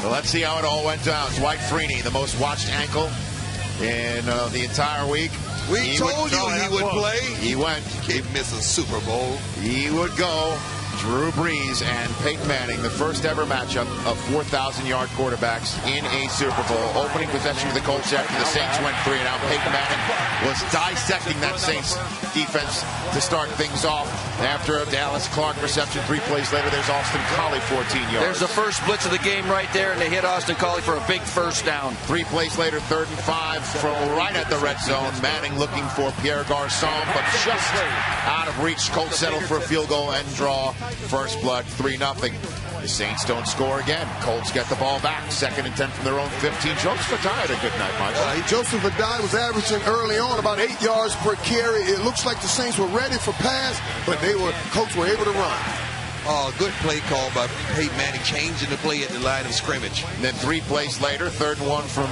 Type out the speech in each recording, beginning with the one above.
Well, let's see how it all went down. Dwight Freeney, the most watched ankle in the entire week. We told you he would play. He went. He missed a Super Bowl. He would go. Drew Brees and Peyton Manning, the first ever matchup of 4,000-yard quarterbacks in a Super Bowl. Opening possession of the Colts after the Saints went 3 and out. Peyton Manning was dissecting that Saints defense to start things off. After a Dallas Clark reception, 3 plays later, there's Austin Collie, 14 yards. There's the first blitz of the game right there, and they hit Austin Collie for a big first down. 3 plays later, 3rd and 5 from right at the red zone. Manning looking for Pierre Garçon, but just out of reach. Colts settle for a field goal and draw. First blood, 3-0. The Saints don't score again. Colts get the ball back. 2nd and 10 from their own 15. Joseph Addai had a good night, Mike. Joseph Addai was averaging early on about 8 yards per carry. It looks like the Saints were ready for pass, but Colts were able to run. Good play call by Peyton Manning, changing the play at the line of scrimmage. And then 3 plays later, 3rd and 1 from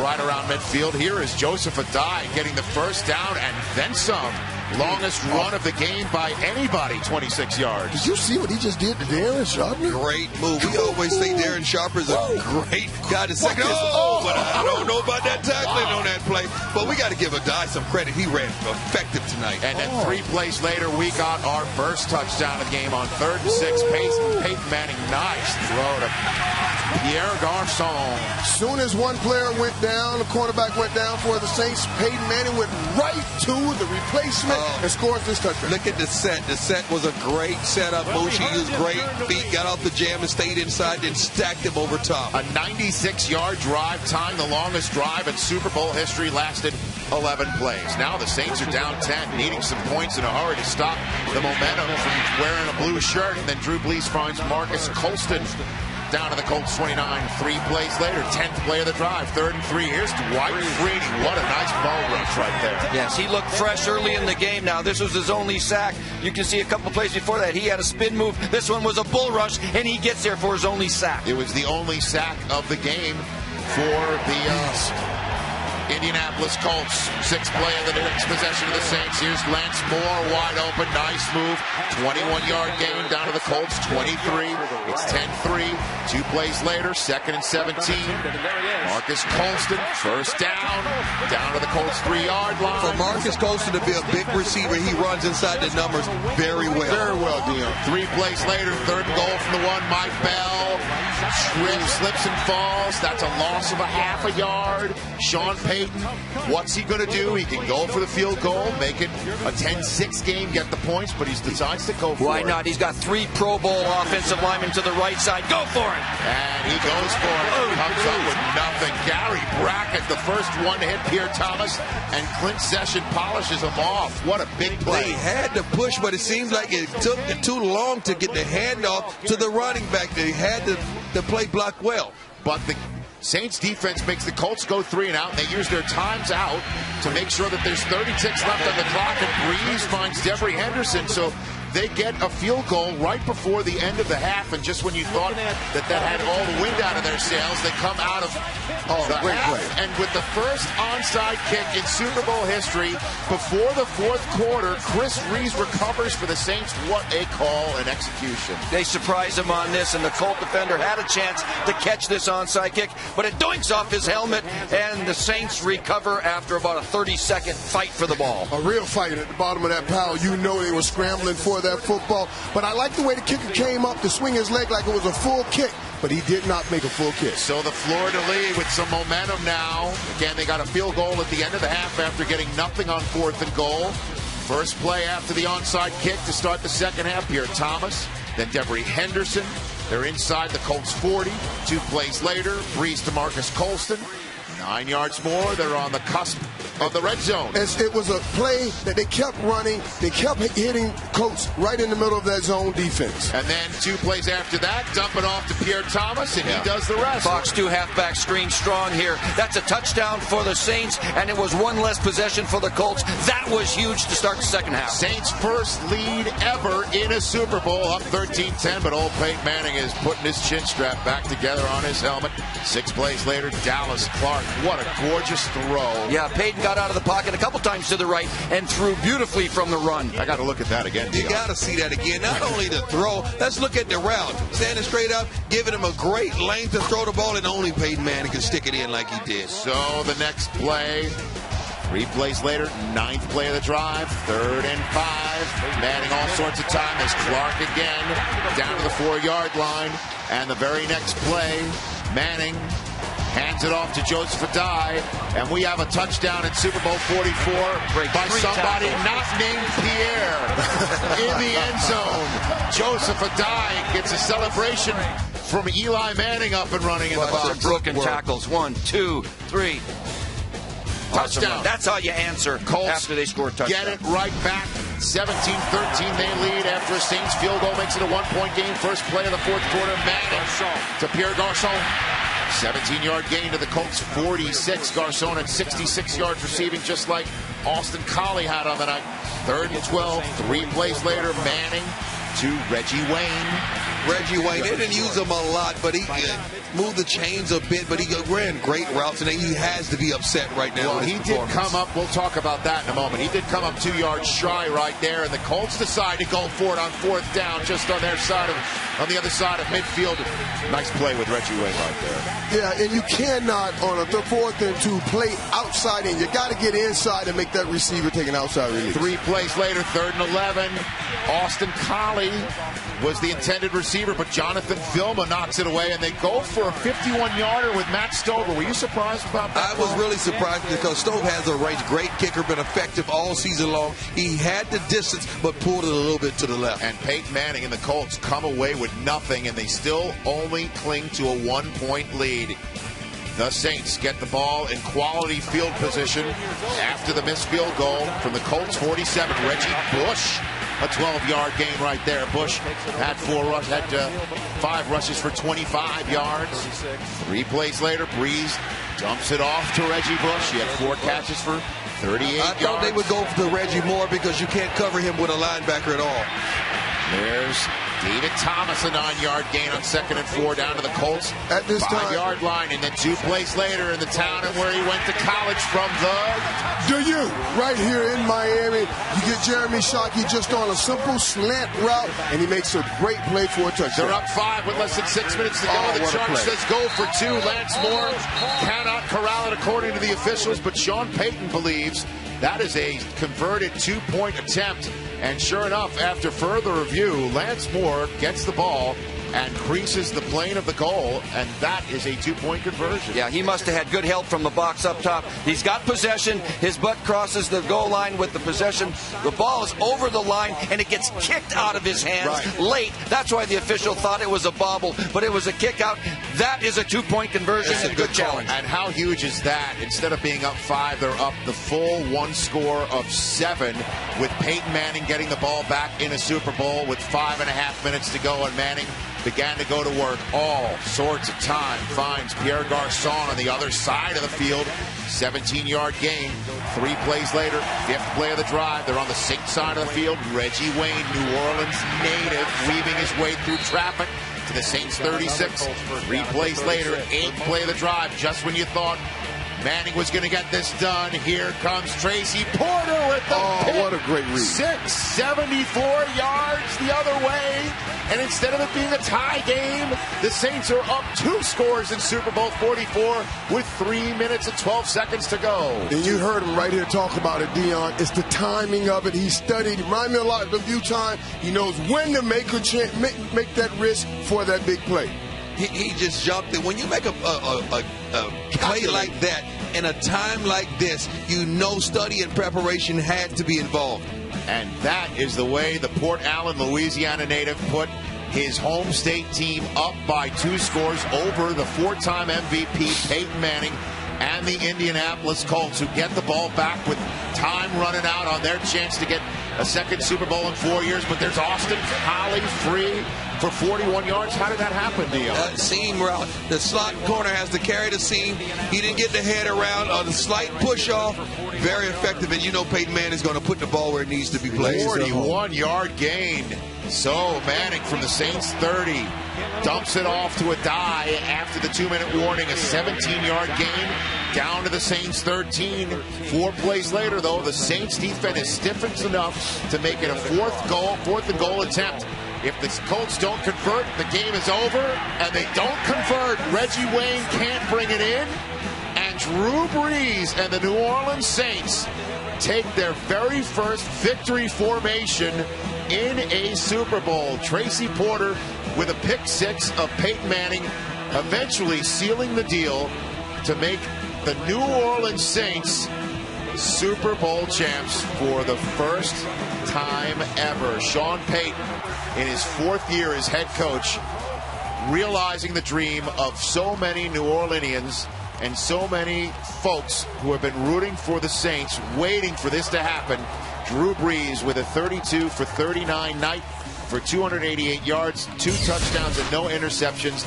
right around midfield. Here is Joseph Addai getting the first down and then some. Longest run of the game by anybody, 26 yards. Did you see what he just did to Darren Sharper? Great move. We always say Darren Sharper's a great guy to second. But I don't know about that tackling on that play. But we got to give Addai some credit. He ran effective tonight. And then 3 plays later, we got our first touchdown of the game on 3rd and 6. Peyton Manning, nice throw to Pierre Garçon. Soon as one player went down, the cornerback went down for the Saints, Peyton Manning went right to the replacement and scored this touchdown. Look at the set. The set was a great setup. Moshi used great feet, got off the jam and stayed inside, then stacked him over top. A 96-yard drive, tying the longest drive in Super Bowl history, lasted 11 plays. Now the Saints are down 10, needing some points in a hurry to stop the momentum from wearing a blue shirt. And then Drew Brees finds Marcus Colston down to the Colts 29. 3 plays later, 10th play of the drive, 3rd and 3. Here's Dwight Freeney. What a nice ball rush right there. Yes, he looked fresh early in the game. Now, this was his only sack. You can see a couple plays before that, he had a spin move. This one was a bull rush, and he gets there for his only sack. It was the only sack of the game for the Indianapolis Colts. 6th play of the next possession of the Saints. Here's Lance Moore, wide open, nice move. 21-yard gain down to the Colts, 23. It's 10-3. 2 plays later, 2nd and 17. Marcus Colston, first down to the Colts 3-yard line. For Marcus Colston to be a big receiver, he runs inside the numbers very well. Very well, Dion. 3 plays later, 3rd and goal from the 1. Mike Bell slips and falls. That's a loss of a half a yard. Sean Payton, what's he going to do? He can go for the field goal, make it a 10-6 game, get the points, but he decides to go for it. Why not? He's got 3 Pro Bowl offensive linemen to the right side. Go for it! And he goes for it. Comes up with nothing. Gary Brackett, the first one to hit Pierre Thomas, and Clint Session polishes him off. What a big play. They had to push, but it seems like it took too long to get the handoff to the running back. They had to play block well. But the Saints defense makes the Colts go 3 and out, and they use their times out to make sure that there's 30 ticks left on the clock, and Brees finds Devery Henderson. So they get a field goal right before the end of the half, and just when you thought that had all the wind out of their sails, they come out of the half. Play. And with the first onside kick in Super Bowl history, before the 4th quarter, Chris Reeves recovers for the Saints. What a call and execution. They surprised him on this, and the Colt defender had a chance to catch this onside kick, but it doinks off his helmet, and the Saints recover after about a 30-second fight for the ball. A real fight at the bottom of that pile. You know they were scrambling for that football, but I like the way the kicker came up to swing his leg like it was a full kick, but he did not make a full kick. So the fleur-de-lis with some momentum now. Again, they got a field goal at the end of the half after getting nothing on 4th and goal. First play after the onside kick to start the second half. Pierre Thomas, then Devery Henderson. They're inside the Colts 40. 2 plays later, Brees to Marcus Colston. 9 yards more. They're on the cusp of the red zone. It was a play that they kept running. They kept hitting Colts right in the middle of that zone defense. And then 2 plays after that, dumping off to Pierre Thomas, and he does the rest. Fox 2 halfback screen strong here. That's a touchdown for the Saints, and it was 1 less possession for the Colts. That was huge to start the second half. Saints' first lead ever in a Super Bowl, up 13-10, but old Peyton Manning is putting his chin strap back together on his helmet. 6 plays later, Dallas Clark What a gorgeous throw. Yeah, Peyton got out of the pocket a couple times to the right and threw beautifully from the run. I got to look at that again. You got to see that again. Not only the throw, let's look at the route. Standing straight up, giving him a great length to throw the ball, and only Peyton Manning can stick it in like he did. So the next play, 3 plays later, 9th play of the drive, 3rd and 5. Manning all sorts of time as Clark again down to the 4-yard line. And the very next play, Manning hands it off to Joseph Adai, and we have a touchdown in Super Bowl 44 by somebody not named Pierre in the end zone. Joseph Adai gets a celebration from Eli Manning up and running in the box. Broken tackles. 1, 2, 3. Touchdown. That's how you answer Colts after they score a touchdown. Get it right back. 17-13 they lead after a Saints field goal makes it a 1-point game. First play of the 4th quarter. Manning to Pierre Garçon. 17-yard gain to the Colts, 46. Garçon at 66 yards receiving, just like Austin Collie had on the night. 3rd and 12. 3 plays later, Manning to Reggie Wayne. Reggie Wayne, they didn't use him a lot, but he moved the chains a bit, but he ran great routes, and he has to be upset right now. Well, he did come up, we'll talk about that in a moment. He did come up 2 yards shy right there, and the Colts decide to go for it on 4th down, just on their side on the other side of midfield. Nice play with Reggie Wayne right there. Yeah, and you cannot, on a 4th and 2, play outside in. You got to get inside and make that receiver take an outside release. 3 plays later, 3rd and 11. Austin Collie was the intended receiver, but Jonathan Vilma knocks it away, and they go for a 51-yarder with Matt Stover. Were you surprised about that? I was really surprised because Stover has a range. Great kicker, been effective all season long. He had the distance, but pulled it a little bit to the left. And Peyton Manning and the Colts come away with nothing, and they still only cling to a 1-point lead. The Saints get the ball in quality field position after the missed field goal from the Colts 47. Reggie Bush, a 12-yard gain right there. Bush had 5 rushes for 25 yards. 3 plays later, Breeze dumps it off to Reggie Bush. He had 4 catches for 38 yards. I thought they would go for Reggie more because you can't cover him with a linebacker at all. There's David Thomas, a 9-yard gain on 2nd and 4 down to the Colts at this 5-yard line, and then 2 plays later in the town and where he went to college from right here in Miami. You get Jeremy Shockey just on a simple slant route, and he makes a great play for a touchdown. They're up 5 with less than 6 minutes to go. The charge says go for 2. Lance Moore cannot corral it according to the officials, but Sean Payton believes that is a converted 2-point attempt. And sure enough, after further review, Lance Moore gets the ball and creases the plane of the goal, and that is a 2-point conversion. Yeah, he must have had good help from the box up top. He's got possession. His butt crosses the goal line with the possession. The ball is over the line, and it gets kicked out of his hands late. That's why the official thought it was a bobble, but it was a kick out. That is a 2-point conversion. It's a good challenge. And how huge is that? Instead of being up 5, they're up the full 1 score of 7 with Peyton Manning getting the ball back in a Super Bowl with 5.5 minutes to go, and Manning began to go to work. All sorts of time. Finds Pierre Garçon on the other side of the field. 17-yard gain. 3 plays later, 5th play of the drive. They're on the Saints side of the field. Reggie Wayne, New Orleans native, weaving his way through traffic to the Saints 36. 3 plays later, 8th play of the drive. Just when you thought Manning was going to get this done, here comes Tracy Porter with the pick. What a great read. 674 yards the other way. And instead of it being a tie game, the Saints are up 2 scores in Super Bowl 44 with 3 minutes and 12 seconds to go. And you heard him right here talk about it, Dion. It's the timing of it. He studied. Remind me a lot of the view time. He knows when to make that risk for that big play. He just jumped in. When you make a play like that in a time like this, you know study and preparation had to be involved. And that is the way the Port Allen, Louisiana native put his home state team up by 2 scores over the 4-time MVP Peyton Manning and the Indianapolis Colts, who get the ball back with time running out on their chance to get a second Super Bowl in 4 years. But there's Austin Collie free. for 41 yards. How did that happen, Dion? Seam route. The slot corner has to carry the seam. He didn't get the head around on the slight push off. Very effective, and you know Peyton Manning is going to put the ball where it needs to be placed. 41-yard gain. So Manning from the Saints 30 dumps it off to a die after the 2-minute warning. A 17-yard gain down to the Saints 13. 4 plays later, though, the Saints defense is stiffened enough to make it a fourth and goal attempt. If the Colts don't convert, the game is over, and they don't convert. Reggie Wayne can't bring it in, and Drew Brees and the New Orleans Saints take their very first victory formation in a Super Bowl. Tracy Porter with a pick six of Peyton Manning, eventually sealing the deal to make the New Orleans Saints Super Bowl champs for the first time ever. Sean Payton, in his 4th year as head coach, realizing the dream of so many New Orleanians and so many folks who have been rooting for the Saints, waiting for this to happen. Drew Brees with a 32 for 39 night for 288 yards, 2 touchdowns, and no interceptions,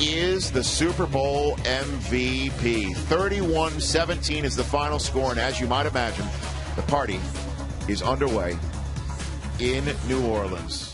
is the Super Bowl MVP. 31-17 is the final score, and as you might imagine, the party is underway in New Orleans.